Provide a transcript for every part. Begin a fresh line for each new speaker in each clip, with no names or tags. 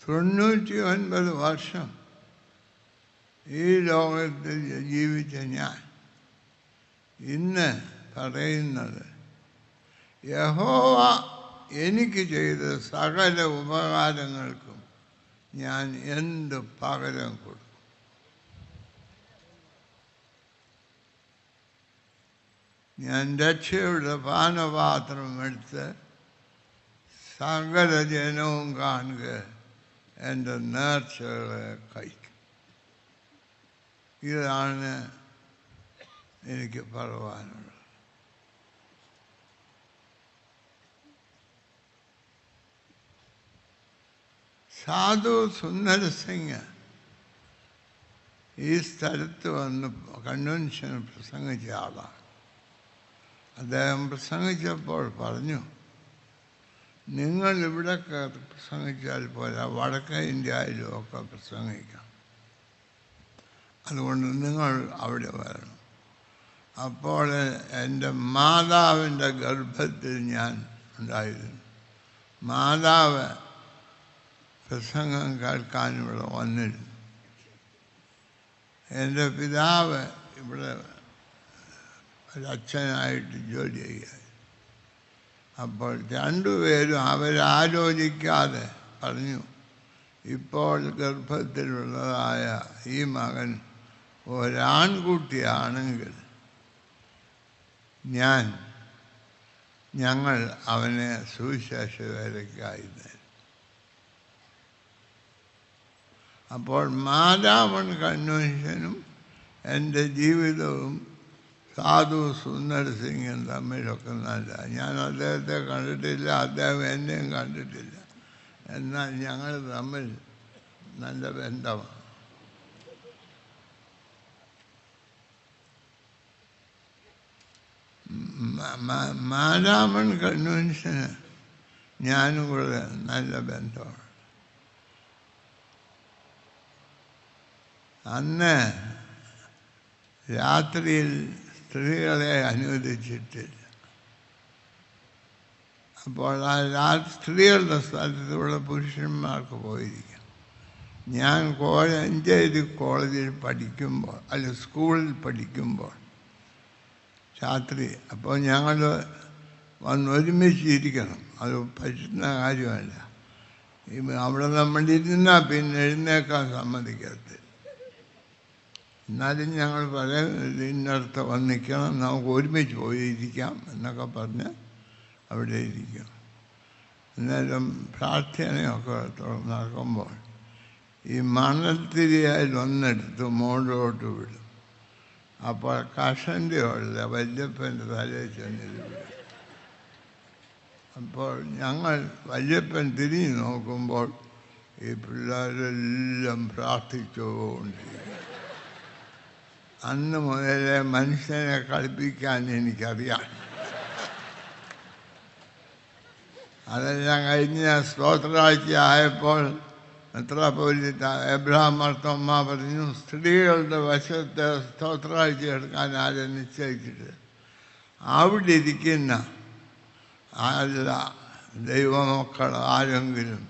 99 വർഷം ഈ ലോകത്തിൽ ജീവിച്ച ഞാൻ ഇന്ന് പറയുന്നത് യഹോവ എനിക്ക് ചെയ്ത സകല ഉപകാരങ്ങൾക്കും ഞാൻ എന്ത് പകരം കൊടുക്കും? ഞാൻ രക്ഷയുടെ പാനപാത്രം എടുത്ത് സകല ജനവും കാണുക എൻ്റെ നേർച്ചകളെ കഴിക്കും. ഇതാണ് എനിക്ക് പറയാനുള്ളത്. സാധു സുന്ദർ സിംഗ് ഈ സ്ഥലത്ത് വന്ന് കൺവെൻഷൻ പ്രസംഗിച്ച ആളാണ്. അദ്ദേഹം പ്രസംഗിച്ചപ്പോൾ പറഞ്ഞു, നിങ്ങൾ ഇവിടെയൊക്കെ പ്രസംഗിച്ചാൽ പോരാ, വടക്കേ ഇന്ത്യയിലും ഒക്കെ പ്രസംഗിക്കാം, അതുകൊണ്ട് നിങ്ങൾ അവിടെ വരണം. അപ്പോൾ എൻ്റെ മാതാവിൻ്റെ ഗർഭത്തിൽ ഞാൻ ഉണ്ടായിരുന്നു. മാതാവ് പ്രസംഗം കേൾക്കാൻ ഇവിടെ വന്നിരുന്നു. എൻ്റെ പിതാവ് ഇവിടെ ഒരച്ഛനായിട്ട് ജോലി ചെയ്യുക. അപ്പോൾ രണ്ടുപേരും അവരാലോചിക്കാതെ പറഞ്ഞു, ഇപ്പോൾ ഗർഭത്തിലുള്ളതായ ഈ മകൻ ഒരാൺകുട്ടിയാണെങ്കിൽ ഞങ്ങൾ അവനെ സുവിശേഷ വേലയ്ക്കായി തരും. അപ്പോൾ മാതാമൺ കൺവെൻഷനും എൻ്റെ ജീവിതവും സാധു സുന്ദർ സിംഗും തമ്മിലൊക്കെ നല്ല. ഞാൻ അദ്ദേഹത്തെ കണ്ടിട്ടില്ല, അദ്ദേഹം എന്നെയും കണ്ടിട്ടില്ല. എന്നാൽ ഞങ്ങൾ തമ്മിൽ നല്ല ബന്ധമാണ്. മാരാമൺ കൺവെൻഷന് ഞാനും കൂടെ നല്ല ബന്ധമാണ്. അന്ന് രാത്രിയിൽ സ്ത്രീകളെ അനുവദിച്ചിട്ടില്ല. അപ്പോൾ ആ സ്ത്രീകളുടെ സ്ഥലത്തൂടെ പുരുഷന്മാർക്ക് പോയിരിക്കാം. ഞാൻ മഞ്ചേരി കോളേജിൽ പഠിക്കുമ്പോൾ, സ്കൂളിൽ പഠിക്കുമ്പോൾ രാത്രി, അപ്പോൾ ഞങ്ങൾ വന്ന് ഒരുമിച്ചിരിക്കണം. അത് പറ്റുന്ന കാര്യമല്ല. അവിടെ നമ്മളിരുന്നാൽ പിന്നെ എഴുന്നേക്കാൻ സമ്മതിക്കത്തില്ല. എന്നാലും ഞങ്ങൾ പറയും, ഇന്നടത്ത് വന്ന് നിൽക്കണം, നമുക്ക് ഒരുമിച്ച് പോയിരിക്കാം എന്നൊക്കെ പറഞ്ഞ് അവിടെ ഇരിക്കും. അന്നേരം പ്രാർത്ഥനയൊക്കെ നടക്കുമ്പോൾ ഈ മണൽത്തിരിയാൽ ഒന്നെടുത്ത് മുകളിലോട്ട് വിടും. അപ്പോൾ കഷൻ്റെ ഉള്ള വല്യപ്പൻ്റെ തലയിൽ ചെന്നിട്ട് അപ്പോൾ ഞങ്ങൾ വല്യപ്പൻ തിരിഞ്ഞ് നോക്കുമ്പോൾ ഈ പിള്ളേരെല്ലാം പ്രാർത്ഥിച്ചുകൊണ്ടിരിക്കും. അന്ന് മുതലേ മനുഷ്യനെ കളിപ്പിക്കാൻ എനിക്കറിയാം. അതെല്ലാം കഴിഞ്ഞ് സ്തോത്രാഴ്ച ആയപ്പോൾ മെത്രാപ്പോലീത്ത എബ്രഹാം മാർത്തോമ്മ പറഞ്ഞു, സ്ത്രീകളുടെ വശത്ത് സ്തോത്രാഴ്ച എടുക്കാൻ ആരും നിശ്ചയിച്ചിട്ട് അവിടെ ഇരിക്കുന്ന അല്ല ദൈവമക്കൾ ആരെങ്കിലും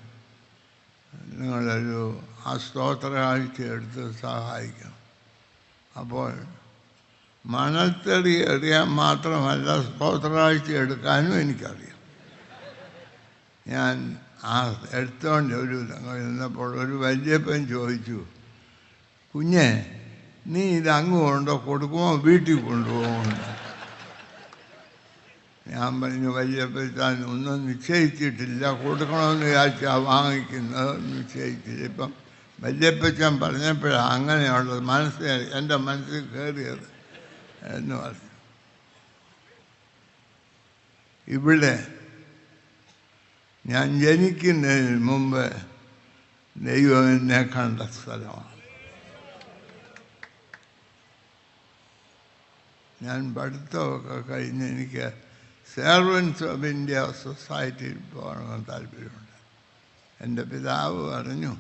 നിങ്ങളൊരു ആ സ്തോത്രാഴ്ച എടുത്ത് സഹായിക്കണം. അപ്പോൾ മണൽത്തടി എറിയാൻ മാത്രമല്ല, സ്തോത്രാഴ്ച എടുക്കാനും എനിക്കറിയാം. ഞാൻ ആ എടുത്തോണ്ട് ഇരുന്നപ്പോൾ ഒരു വല്യപ്പൻ ചോദിച്ചു, കുഞ്ഞെ നീ ഇത് അങ്ങ് കൊണ്ടോ കൊടുക്കുമോ വീട്ടിൽ കൊണ്ടുപോകുമോ? ഞാൻ പറഞ്ഞു, വല്യപ്പൻ ഒന്നും നിശ്ചയിച്ചിട്ടില്ല, കൊടുക്കണമെന്ന് വിചാരിച്ചാൽ വാങ്ങിക്കുന്നത് നിശ്ചയിച്ചില്ല. ഇപ്പം വല്യപ്പച്ചൻ പറഞ്ഞപ്പോഴാണ് അങ്ങനെയുള്ളത് എൻ്റെ മനസ്സിൽ കയറിയത് എന്ന് പറഞ്ഞു. ഇവിടെ ഞാൻ ജനിക്കുന്നതിന് മുമ്പ് ദൈവം എന്നെ കണ്ട സ്ഥലമാണ്. ഞാൻ പഠിത്തമൊക്കെ കഴിഞ്ഞ് എനിക്ക് സെർവൻസ് ഓഫ് ഇന്ത്യ സൊസൈറ്റിയിൽ പോകണമെന്ന് താല്പര്യമുണ്ട്. എൻ്റെ പിതാവ് പറഞ്ഞു,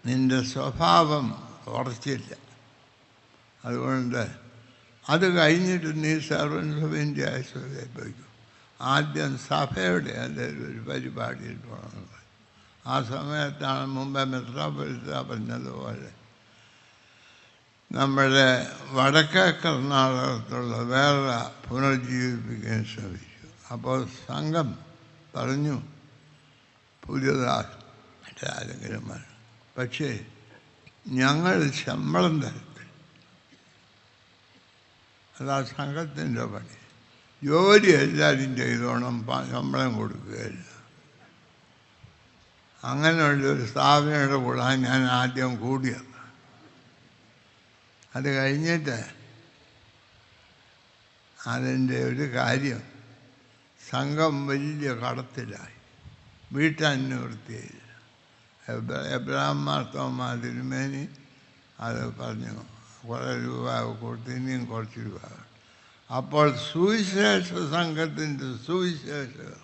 നിൻ്റെ സ്വഭാവം ഉറച്ചില്ല, അതുകൊണ്ട് അത് കഴിഞ്ഞിട്ട് നീ സെർവൻസ് ഓഫ് ഇന്ത്യ പോയിക്കും. ആദ്യം സഭയുടെ ഒരു പരിപാടിയിൽ പോകണമെന്ന്. ആ സമയത്താണ് മുമ്പേ മെത്രാപ്പൊലീത്ത പറഞ്ഞതുപോലെ നമ്മുടെ വടക്കേ കർണാടകത്തുള്ള വേറെ പുനർജീവിപ്പിക്കാൻ ശ്രമിച്ചു. അപ്പോൾ സംഘം പറഞ്ഞു പുതിയതായി ആരെങ്കിലും വേണം, പക്ഷേ ഞങ്ങൾ ശമ്പളം തരത്തില്ല. അതാ സംഘത്തിൻ്റെ പണി. ജോലി എല്ലാവരും ചെയ്തോണം, ശമ്പളം കൊടുക്കുകയില്ല. അങ്ങനെയുള്ളൊരു സ്ഥാപനയുടെ കൂടെ ഞാൻ ആദ്യം കൂടിയത്. അത് കഴിഞ്ഞിട്ട് അതിൻ്റെ ഒരു കാര്യം, സംഘം വലിയ കടത്തിലായി, വീട്ടാൻ നിവൃത്തിയില്ല. എബ്രഹാം മാർത്തോമാ തിരുമേനി അത് പറഞ്ഞു, കുറേ രൂപ കൊടുത്ത് ഇനിയും കുറച്ച് രൂപ. അപ്പോൾ സുവിശേഷ സംഘത്തിൻ്റെ സുവിശേഷകർ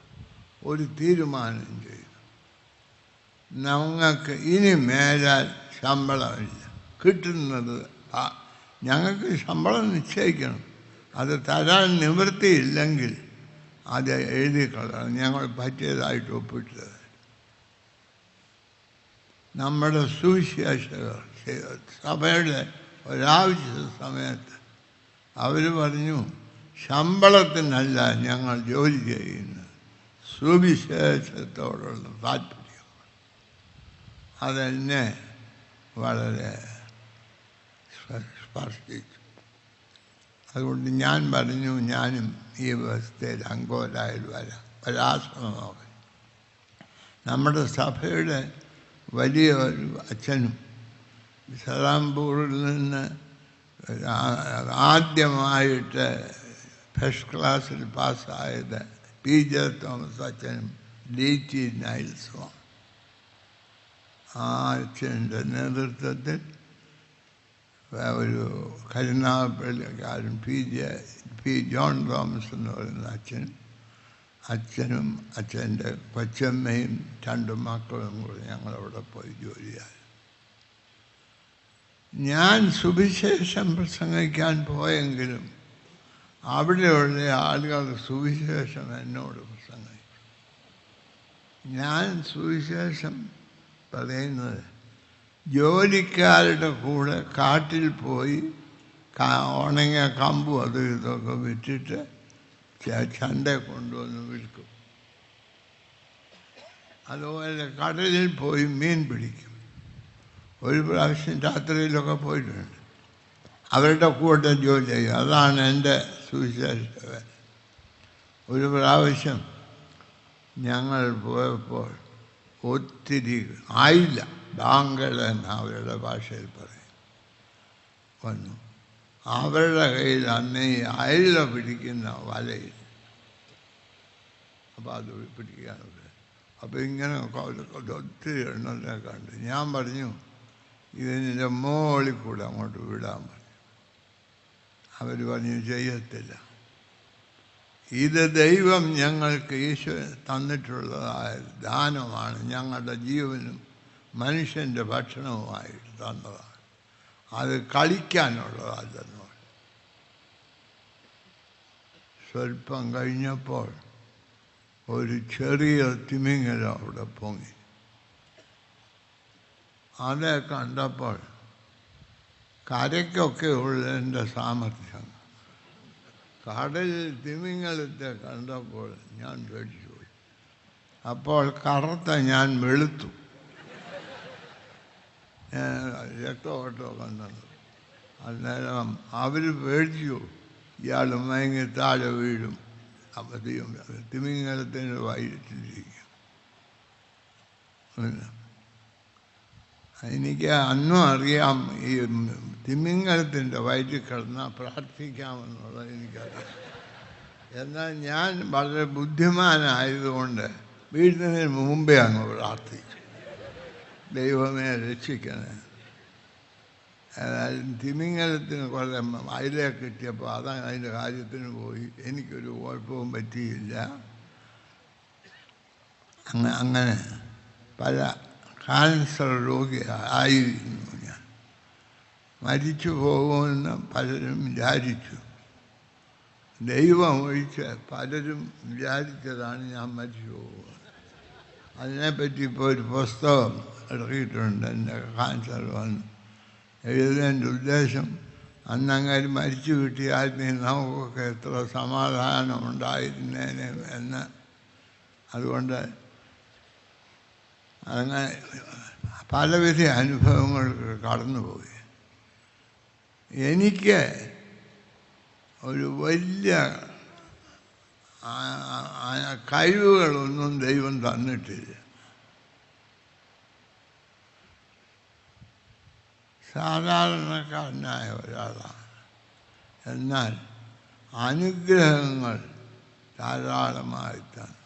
ഒരു തീരുമാനം ചെയ്തു, ഞങ്ങൾക്ക് ഇനി മേലാൽ ശമ്പളമില്ല, കിട്ടുന്നത് ഞങ്ങൾക്ക് ശമ്പളം നിശ്ചയിക്കണം, അത് തരാൻ നിവൃത്തിയില്ലെങ്കിൽ അത് എഴുതിക്കളയണം, ഞങ്ങൾ പറ്റിയതായിട്ട് ഒപ്പിട്ടത്. നമ്മുടെ സുവിശേഷകർ സഭയുടെ ഒരാവശ്യ സമയത്ത് അവർ പറഞ്ഞു, ശമ്പളത്തിനല്ല ഞങ്ങൾ ജോലി ചെയ്യുന്നത്, സുവിശേഷത്തോടുള്ള താല്പര്യം. അതെന്നെ വളരെ സ്പർശിച്ചു. അതുകൊണ്ട് ഞാൻ പറഞ്ഞു, ഞാനും ഈ വ്യവസ്ഥയിൽ അങ്കോലായിൽ വരാം, ഒരാശ്രമം നോക്കി. നമ്മുടെ സഭയുടെ വലിയ ഒരു അച്ഛനും സലാംപൂരിൽ നിന്ന് ആദ്യമായിട്ട് ഫസ്റ്റ് ക്ലാസ്സിൽ പാസ്സായത് PJ തോമസ് അച്ഛനും DT നൈൽസും. ആ അച്ഛൻ്റെ നേതൃത്വത്തിൽ ഒരു കരുനാഗപ്പള്ളിക്കാരൻ P. ജോൺ തോമസ് എന്ന് പറയുന്ന അച്ഛനും അച്ഛൻ്റെ കൊച്ചമ്മയും 2 മക്കളും കൂടി ഞങ്ങളവിടെ പോയി ജോലിയായി. ഞാൻ സുവിശേഷം പ്രസംഗിക്കാൻ പോയെങ്കിലും അവിടെയുള്ള ആളുകൾ സുവിശേഷം എന്നോട് പ്രസംഗിച്ചു. ഞാൻ സുവിശേഷം പറയുന്നത് ജോലിക്കാരുടെ കൂടെ കാട്ടിൽ പോയി ഉണങ്ങിയ കമ്പും അതും ഇതൊക്കെ വിറ്റിട്ട് ചന്ത കൊണ്ടുവന്ന് വിൽക്കും. അതുപോലെ കടലിൽ പോയി മീൻ പിടിക്കും. ഒരു പ്രാവശ്യം രാത്രിയിലൊക്കെ പോയിട്ടുണ്ട്, അവരുടെ കൂടെ ജോലി ചെയ്യും. അതാണ് എൻ്റെ സുവിശേഷ. ഒരു പ്രാവശ്യം ഞങ്ങൾ പോയപ്പോൾ ഒത്തിരി ആയില്ല, ബാങ്കട എന്ന് അവരുടെ ഭാഷയിൽ പറയും, വന്നു. അവരുടെ കയ്യിൽ അന്ന് ഈ അയില പിടിക്കുന്ന വലയിൽ, അപ്പോൾ അത് പിടിക്കാനൊക്കെ. അപ്പോൾ ഇങ്ങനെ ഒത്തിരി എണ്ണത്തെ കണ്ട് ഞാൻ പറഞ്ഞു, ഇതിൻ്റെ മോളിൽ കൂടെ അങ്ങോട്ട് വിടാൻ പറഞ്ഞു. അവർ പറഞ്ഞു ചെയ്യത്തില്ല, ഇത് ദൈവം ഞങ്ങൾക്ക് ഈശോ തന്നിട്ടുള്ളതായ ദാനമാണ്, ഞങ്ങളുടെ ജീവനും മനുഷ്യൻ്റെ ഭക്ഷണവുമായിട്ട് തന്നതാണ്, അത് കളിക്കാനുള്ളതല്ലെന്ന്. സ്വല്പം കഴിഞ്ഞപ്പോൾ ഒരു ചെറിയ തിമിംഗലം അവിടെ പൊങ്ങി. അതെ കണ്ടപ്പോൾ കരയ്ക്കൊക്കെ ഉള്ള എൻ്റെ സാമർഥ്യം, കടലിൽ തിമിംഗലത്തെ കണ്ടപ്പോൾ ഞാൻ പേടിച്ചു പോയി. അപ്പോൾ കറുത്ത ഞാൻ വെളുത്തു, രക്തോട്ടോ കണ്ടത്. അന്നേരം അവർ പേടിച്ചു, ഇയാൾ മയങ്ങി താഴെ വീഴും, അപ്പം തിമിംഗലത്തിന് വയറ്റിലിരിക്കും. എനിക്ക് അന്നും അറിയാം ഈ തിമിംഗലത്തിൻ്റെ വയറ്റിൽ കിടന്നാൽ പ്രാർത്ഥിക്കാമെന്നുള്ളത് എനിക്കറിയാം. എന്നാൽ ഞാൻ വളരെ ബുദ്ധിമാനായതുകൊണ്ട് വീഴുന്നതിന് മുമ്പേ അങ്ങ് പ്രാർത്ഥിച്ചു, ദൈവമേ രക്ഷിക്കണേ. അതായത് തിമിംഗലത്തിന് കുറേ അയിലെ കിട്ടിയപ്പോൾ അതാണ് അതിൻ്റെ കാര്യത്തിന് പോയി. എനിക്കൊരു കുഴപ്പവും പറ്റിയില്ല. അങ്ങനെ പല ക്യാൻസർ രോഗിയായിരുന്നു ഞാൻ. മരിച്ചു പോകുമെന്ന് പലരും വിചാരിച്ചു. ദൈവം ഒഴിച്ച് പലരും വിചാരിച്ചതാണ് ഞാൻ മരിച്ചു പോകുന്നത്. അതിനെപ്പറ്റി ഇപ്പോൾ ഒരു പുസ്തകം ഇറക്കിയിട്ടുണ്ട്. എൻ്റെ കാൻസർ വന്ന് എഴുതേണ്ട ഉദ്ദേശം അന്നങ്ങനെ മരിച്ചു കിട്ടിയാൽ നമുക്കൊക്കെ എത്ര സമാധാനം ഉണ്ടായിരുന്നേനെ എന്ന്. അതുകൊണ്ട് അങ്ങനെ പലവിധ അനുഭവങ്ങൾ കടന്നുപോയി. എനിക്ക് ഒരു വലിയ കഴിവുകളൊന്നും ദൈവം തന്നിട്ടില്ല. സാധാരണക്കാരനായ ഒരാളാണ്. എന്നാൽ അനുഗ്രഹങ്ങൾ ധാരാളമായി തന്നു.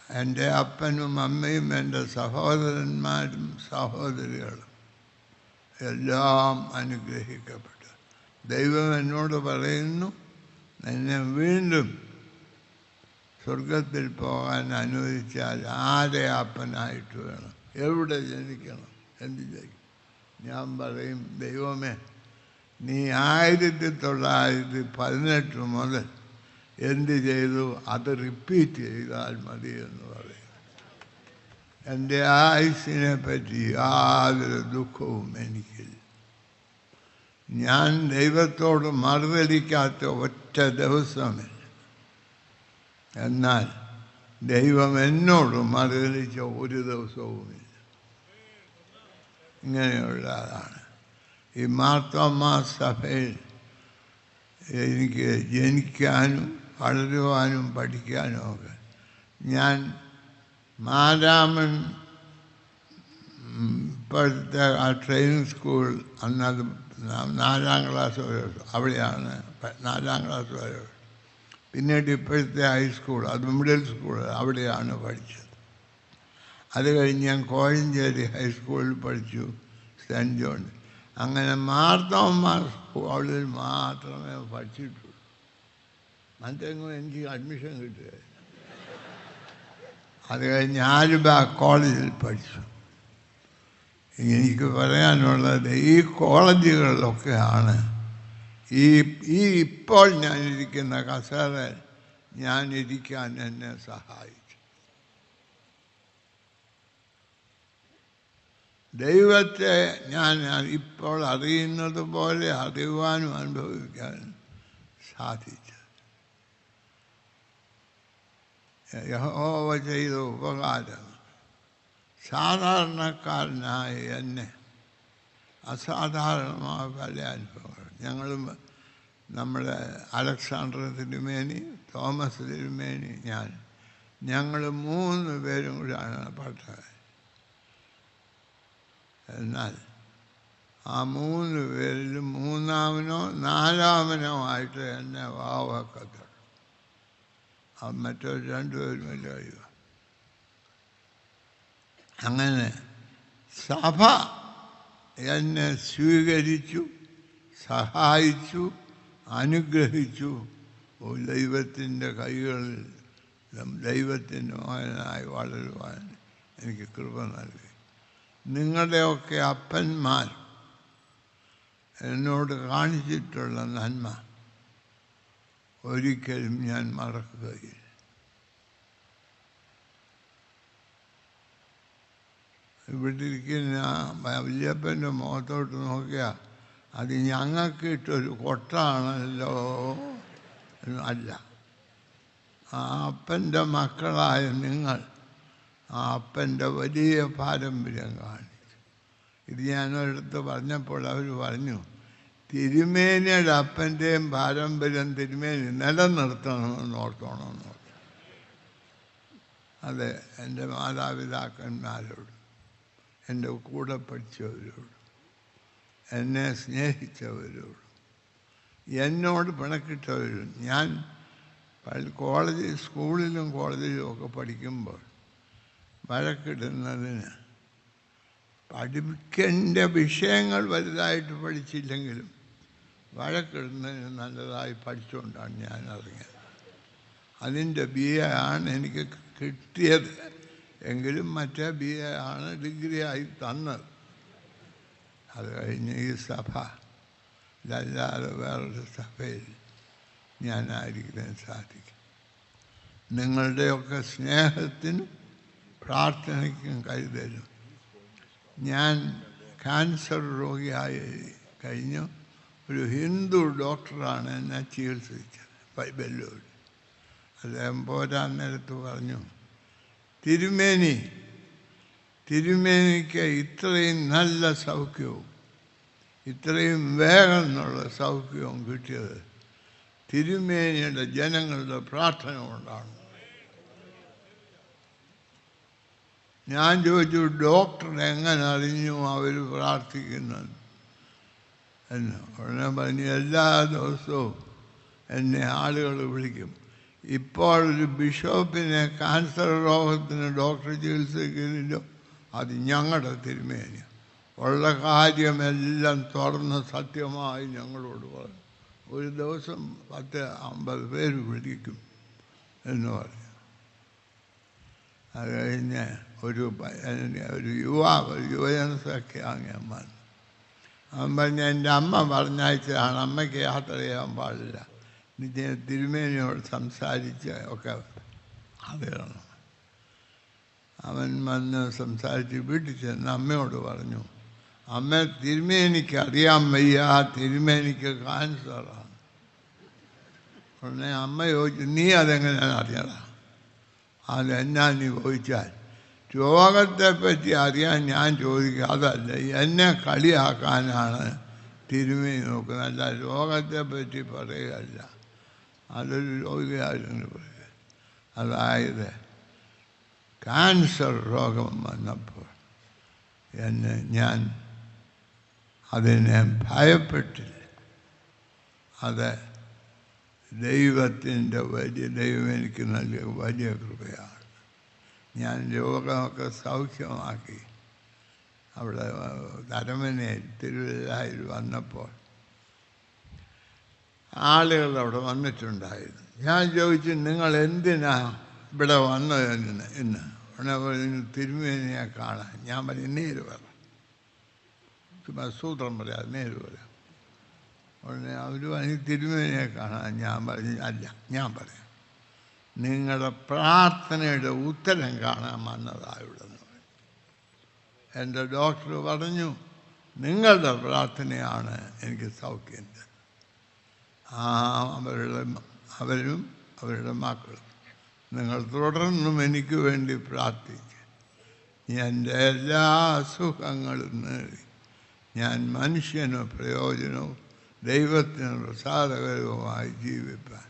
എൻ്റെ അപ്പനും അമ്മയും എൻ്റെ സഹോദരന്മാരും സഹോദരികളും എല്ലാം അനുഗ്രഹിക്കപ്പെട്ടു. ദൈവം എന്നോട് പറയുന്നു, എന്നെ വീണ്ടും സ്വർഗത്തിൽ പോകാൻ അനുവദിച്ചാൽ ആരെ അപ്പനായിട്ട് വേണം, എവിടെ ജനിക്കണം, എന്ത് ചെയ്യും? ഞാൻ പറയും, ദൈവമേ, നീ 1918 മുതൽ എന്ത് ചെയ്തു അത് റിപ്പീറ്റ് ചെയ്താൽ മതി എന്ന് പറയും. എൻ്റെ ആയുസ്സിനെ പറ്റി യാതൊരു ദുഃഖവും എനിക്കില്ല. ഞാൻ ദൈവത്തോട് മറുതലിക്കാത്ത ഒറ്റ ദിവസമില്ല. എന്നാൽ ദൈവം എന്നോട് മറുതലിച്ച ഒരു ദിവസവുമില്ല. ഇങ്ങനെയുള്ള ആളാണ്. ഈ മാർത്തോമാ സഭയിൽ എനിക്ക് ജനിക്കാനും വളരുവാനും പഠിക്കാനും ഒക്കെ ഞാൻ മാരാമൻ ഇപ്പോഴത്തെ ആ ട്രെയിനിങ് സ്കൂൾ, അന്നത് 4ാം ക്ലാസ് വരെ അവിടെയാണ് 4ാം ക്ലാസ് വരെ. പിന്നീട് ഇപ്പോഴത്തെ ഹൈസ്കൂൾ, അത് മിഡിൽ സ്കൂൾ, അവിടെയാണ് പഠിച്ചത്. അത് കഴിഞ്ഞ് ഞാൻ കോഴഞ്ചേരി ഹൈസ്കൂളിൽ പഠിച്ചു, സെൻറ്റ് ജോൺ. അങ്ങനെ മാർത്തോമാ സ്കൂളിൽ മാത്രമേ പഠിച്ചിട്ടുള്ളൂ. മറ്റെങ്ങും എനിക്ക് അഡ്മിഷൻ കിട്ടുകയില്ല. അത് കഴിഞ്ഞ് ആലുബ കോളേജിൽ പഠിച്ചു. എനിക്ക് പറയാനുള്ളത്, ഈ കോളേജുകളിലൊക്കെയാണ് ഈ ഇപ്പോൾ ഞാനിരിക്കുന്ന കസേരയിൽ ഞാനിരിക്കാൻ എന്നെ സഹായിച്ചു. ദൈവത്തെ ഞാൻ ഇപ്പോൾ അറിയുന്നത് പോലെ അറിയുവാനും അനുഭവിക്കാനും സാധിച്ചു. യഹോവ ചെയ്ത ഉപകാരം സാധാരണക്കാരനായ എന്നെ അസാധാരണമായ പല അനുഭവങ്ങൾ. ഞങ്ങളും നമ്മുടെ അലക്സാണ്ടർ തിരുമേനി, തോമസ് തിരുമേനി, ഞങ്ങൾ 3 പേരും കൂടിയാണ് പഠിച്ചത്. എന്നാൽ ആ 3 പേരിലും 3ാമനോ 4ാമനോ ആയിട്ട് എന്നെ വാവക്കത്തുള്ളൂ. മറ്റൊരു 2 പേരും വലിയ കഴിയുക. അങ്ങനെ സഭ എന്നെ സ്വീകരിച്ചു, സഹായിച്ചു, അനുഗ്രഹിച്ചു. ദൈവത്തിൻ്റെ കൈകളിൽ ദൈവത്തിൻ്റെ മകനായി വളരുവാൻ എനിക്ക് കൃപ നൽകി. നിങ്ങളുടെയൊക്കെ അപ്പന്മാർ എന്നോട് കാണിച്ചിട്ടുള്ള നന്മ ഒരിക്കലും ഞാൻ മറക്കുകയില്ല. ഇവിടെ ഇരിക്കുന്ന വല്യപ്പൻ്റെ മുഖത്തോട്ട് നോക്കിയാൽ അത് ഞങ്ങൾക്ക് ഇട്ടൊരു കൊട്ടാണല്ലോ. അല്ല, ആ അപ്പൻ്റെ മക്കളായ നിങ്ങൾ ആ അപ്പൻ്റെ വലിയ പാരമ്പര്യം കാണിച്ചു. ഇത് ഞാനൊരിടത്ത് പറഞ്ഞപ്പോൾ അവർ പറഞ്ഞു, തിരുമേനിയുടെ അപ്പൻ്റെയും പാരമ്പര്യം തിരുമേനി നിലനിർത്തണമെന്ന് ഓർത്തോണമെന്ന്. അതെ, എൻ്റെ മാതാപിതാക്കന്മാരോട്, എൻ്റെ കൂടെ പഠിച്ചവരോട്, എന്നെ സ്നേഹിച്ചവരോട്, എന്നോട് പിണക്കിട്ടവരും. ഞാൻ കോളേജിൽ, സ്കൂളിലും കോളേജിലും ഒക്കെ പഠിക്കുമ്പോൾ വഴക്കിടുന്നതിന് പഠിക്കേണ്ട വിഷയങ്ങൾ വലുതായിട്ട് പഠിച്ചില്ലെങ്കിലും വഴക്കിടുന്നതിന് നല്ലതായി പഠിച്ചുകൊണ്ടാണ് ഞാൻ ഇറങ്ങിയത്. അതിൻ്റെ BA ആണ് എനിക്ക് കിട്ടിയത്. എങ്കിലും മറ്റേ BA ആണ് ഡിഗ്രി ആയി തന്നത്. അത് കഴിഞ്ഞ് ഈ സഭ അല്ലാതെ വേറൊരു സഭയിൽ ഞാനായിരിക്കാൻ സാധിക്കും. നിങ്ങളുടെയൊക്കെ സ്നേഹത്തിനും പ്രാർത്ഥനയ്ക്കും കരുതലും. ഞാൻ ക്യാൻസർ രോഗിയായി കഴിഞ്ഞു. ഒരു ഹിന്ദു ഡോക്ടറാണ് എന്നെ ചികിത്സിച്ചത് വെല്ലൂർ. അദ്ദേഹം പോരാൻ നേരത്ത് പറഞ്ഞു, തിരുമേനിക്ക് ഇത്രയും നല്ല സൗഖ്യവും ഇത്രയും വേഗം എന്നുള്ള സൗഖ്യവും കിട്ടിയത് തിരുമേനിയുടെ ജനങ്ങളുടെ പ്രാർത്ഥന കൊണ്ടാണ്. ഞാൻ ചോദിച്ചു, ഡോക്ടർ എങ്ങനെ അറിഞ്ഞു അവർ പ്രാർത്ഥിക്കുന്നത് എന്ന്. ഉടനെ പറഞ്ഞു, എല്ലാ ദിവസവും എന്നെ ആളുകൾ വിളിക്കും. ഇപ്പോൾ ഒരു ബിഷപ്പിനെ ക്യാൻസർ രോഗത്തിന് ഡോക്ടർ ചികിത്സിക്കുന്നില്ലോ, അത് ഞങ്ങളുടെ തിരുമേനി. ഉള്ള കാര്യമെല്ലാം തുറന്ന് സത്യമായി ഞങ്ങളോട് പറഞ്ഞു. ഒരു ദിവസം 10-50 പേര് വിളിക്കും എന്ന് പറഞ്ഞു. അത് കഴിഞ്ഞ് ഒരു യുവജനസഖ്യാംഗം വന്നു. അവൻ പറഞ്ഞ, എൻ്റെ അമ്മ പറഞ്ഞയച്ചതാണ്, അമ്മയ്ക്ക് യാത്ര ചെയ്യാൻ പാടില്ല, തിരുമേനിയോട് സംസാരിച്ച് ഒക്കെ അറിയണം. അവൻ വന്ന് സംസാരിച്ച് വീട്ടിൽ ചെന്ന് അമ്മയോട് പറഞ്ഞു, അമ്മ, തിരുമേനിക്ക് അറിയാൻ വയ്യ, തിരുമേനിക്ക് ക്യാൻസറാണ്. ഉടനെ അമ്മ ചോദിച്ചു, നീ അതെങ്ങനെയാണ് അറിയണം? അതെന്നാ നീ ചോദിച്ചാൽ, രോഗത്തെപ്പറ്റി അറിയാൻ ഞാൻ ചോദിക്കുക, അതല്ല, എന്നെ കളിയാക്കാനാണ് തിരുമേനി നോക്കുന്നത്, അല്ല രോഗത്തെപ്പറ്റി പറയുകയല്ല. അതൊരു രോഗിയായിരുന്നു പറയുക. അതായത് ക്യാൻസർ രോഗം വന്നപ്പോൾ ഞാൻ അതിനെ ഭയപ്പെട്ടില്ല. അത് ദൈവം എനിക്ക് നൽകിയ വലിയ കൃപയാണ്. ഞാൻ രോഗമൊക്കെ സൗഖ്യമാക്കി അവിടെ തരമനയിൽ തിരുവല്ലയിൽ വന്നപ്പോൾ ആളുകൾ അവിടെ വന്നിട്ടുണ്ടായിരുന്നു. ഞാൻ ചോദിച്ചു, നിങ്ങൾ എന്തിനാ ഇവിടെ വന്നതെന്ന് ഇന്ന്? ഉടനെ തിരുമേനിയെ കാണാൻ. ഞാൻ പറഞ്ഞു, നേര് പറ, ചുമ്മാ സൂത്രം പറയാം, നേര് പറയാം. ഉടനെ അവർ പറഞ്ഞു, തിരുമേനിയെ കാണാൻ. ഞാൻ പറഞ്ഞു, അല്ല, ഞാൻ പറയാം, നിങ്ങളുടെ പ്രാർത്ഥനയുടെ ഉത്തരം കാണാൻ വന്നതായുള്ളെന്ന് പറഞ്ഞു. എൻ്റെ ഡോക്ടർ പറഞ്ഞു, നിങ്ങളുടെ പ്രാർത്ഥനയാണ് എനിക്ക് സൗഖ്യം തരുന്നത്. അവരും അവരുടെ മക്കളും നിങ്ങൾ തുടർന്നും എനിക്ക് വേണ്ടി പ്രാർത്ഥിച്ച് എൻ്റെ എല്ലാ അസുഖങ്ങളും നേടി ഞാൻ മനുഷ്യന് പ്രയോജനവും ദൈവത്തിന് പ്രസാദകരവുമായി ജീവിപ്പാൻ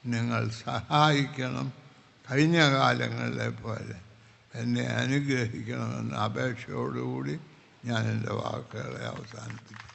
നിങ്ങൾ സഹായിക്കണം. കഴിഞ്ഞ കാലങ്ങളിലെ പോലെ എന്നെ അനുഗ്രഹിക്കണമെന്ന അപേക്ഷയോടുകൂടി ഞാൻ എൻ്റെ വാക്കുകളെ അവസാനിപ്പിച്ചു.